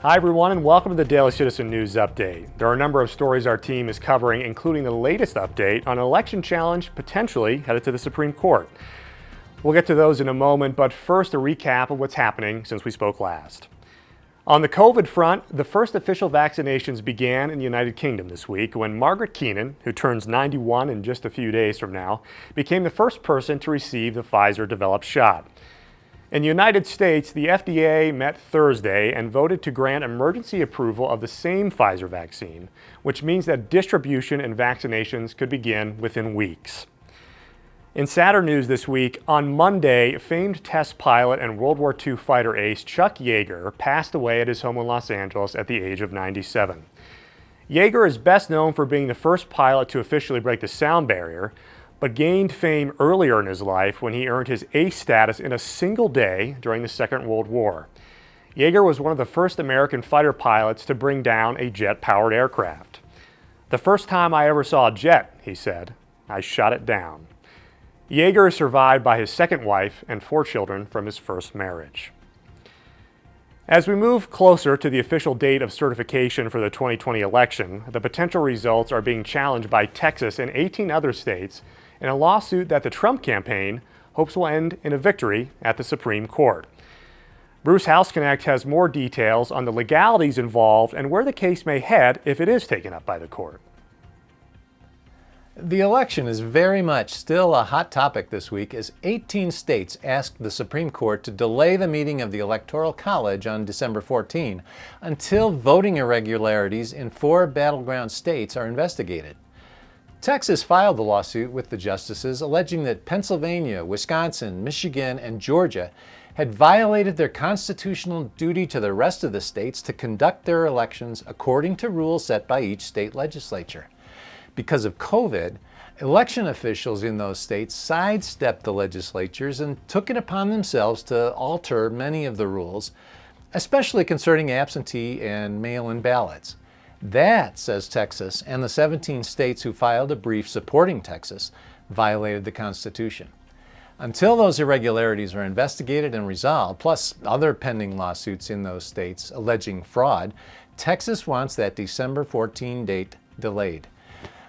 Hi everyone, and welcome to the Daily Citizen News Update. There are a number of stories our team is covering, including the latest update on an election challenge potentially headed to the Supreme Court. We'll get to those in a moment, but first a recap of what's happening since we spoke last. On the COVID front, the first official vaccinations began in the United Kingdom this week when Margaret Keenan, who turns 91 in just a few days from now, became the first person to receive the Pfizer-developed shot. In the United States, the FDA met Thursday and voted to grant emergency approval of the same Pfizer vaccine, which means that distribution and vaccinations could begin within weeks. In sadder news this week, on Monday, famed test pilot and World War II fighter ace Chuck Yeager passed away at his home in Los Angeles at the age of 97. Yeager is best known for being the first pilot to officially break the sound barrier, but gained fame earlier in his life when he earned his ace status in a single day during the Second World War. Yeager was one of the first American fighter pilots to bring down a jet-powered aircraft. "The first time I ever saw a jet," he said, "I shot it down." Yeager is survived by his second wife and 4 children from his first marriage. As we move closer to the official date of certification for the 2020 election, the potential results are being challenged by Texas and 18 other states in a lawsuit that the Trump campaign hopes will end in a victory at the Supreme Court. Bruce Houseconnect has more details on the legalities involved and where the case may head if it is taken up by the court. The election is very much still a hot topic this week as 18 states asked the Supreme Court to delay the meeting of the Electoral College on December 14 until voting irregularities in 4 battleground states are investigated. Texas filed the lawsuit with the justices alleging that Pennsylvania, Wisconsin, Michigan, and Georgia had violated their constitutional duty to the rest of the states to conduct their elections according to rules set by each state legislature. Because of COVID, election officials in those states sidestepped the legislatures and took it upon themselves to alter many of the rules, especially concerning absentee and mail-in ballots. That, says Texas, and the 17 states who filed a brief supporting Texas, violated the Constitution. Until those irregularities are investigated and resolved, plus other pending lawsuits in those states alleging fraud, Texas wants that December 14 date delayed.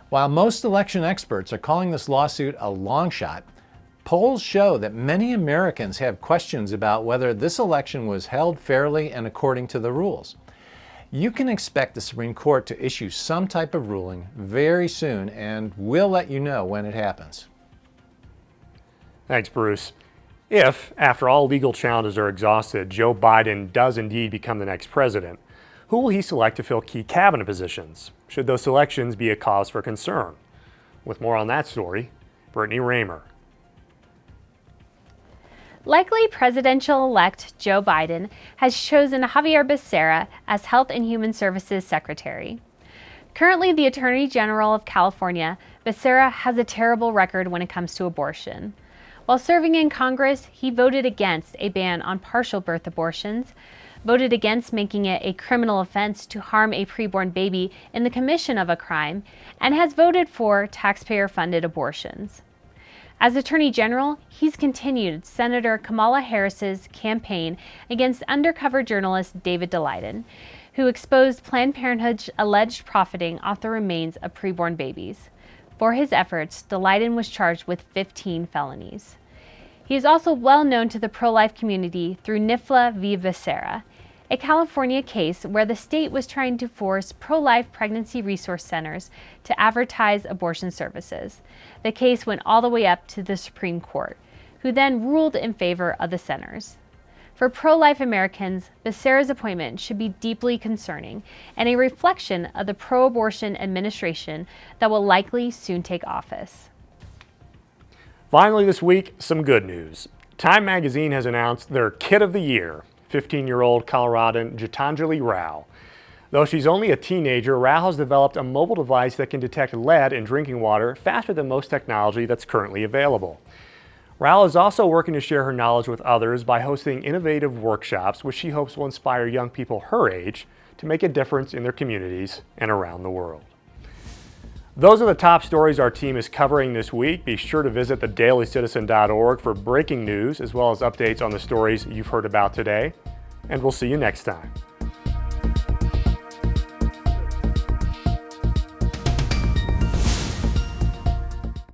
While most election experts are calling this lawsuit a long shot, polls show that many Americans have questions about whether this election was held fairly and according to the rules. You can expect the Supreme Court to issue some type of ruling very soon, and we'll let you know when it happens. Thanks, Bruce. If, after all legal challenges are exhausted, Joe Biden does indeed become the next president, who will he select to fill key cabinet positions? Should those selections be a cause for concern? With more on that story, Brittany Raymer. Likely presidential-elect Joe Biden has chosen Xavier Becerra as Health and Human Services Secretary. Currently the Attorney General of California, Becerra has a terrible record when it comes to abortion. While serving in Congress, he voted against a ban on partial birth abortions, voted against making it a criminal offense to harm a preborn baby in the commission of a crime, and has voted for taxpayer-funded abortions. As Attorney General, he's continued Senator Kamala Harris's campaign against undercover journalist David Daleiden, who exposed Planned Parenthood's alleged profiting off the remains of preborn babies. For his efforts, Daleiden was charged with 15 felonies. He is also well known to the pro-life community through NIFLA v. Becerra, a California case where the state was trying to force pro-life pregnancy resource centers to advertise abortion services. The case went all the way up to the Supreme Court, who then ruled in favor of the centers. For pro-life Americans, Becerra's appointment should be deeply concerning and a reflection of the pro-abortion administration that will likely soon take office. Finally this week, some good news. Time magazine has announced their Kid of the Year, 15-year-old Coloradan Gitanjali Rao. Though she's only a teenager, Rao has developed a mobile device that can detect lead in drinking water faster than most technology that's currently available. Rao is also working to share her knowledge with others by hosting innovative workshops, which she hopes will inspire young people her age to make a difference in their communities and around the world. Those are the top stories our team is covering this week. Be sure to visit thedailycitizen.org for breaking news as well as updates on the stories you've heard about today. And we'll see you next time.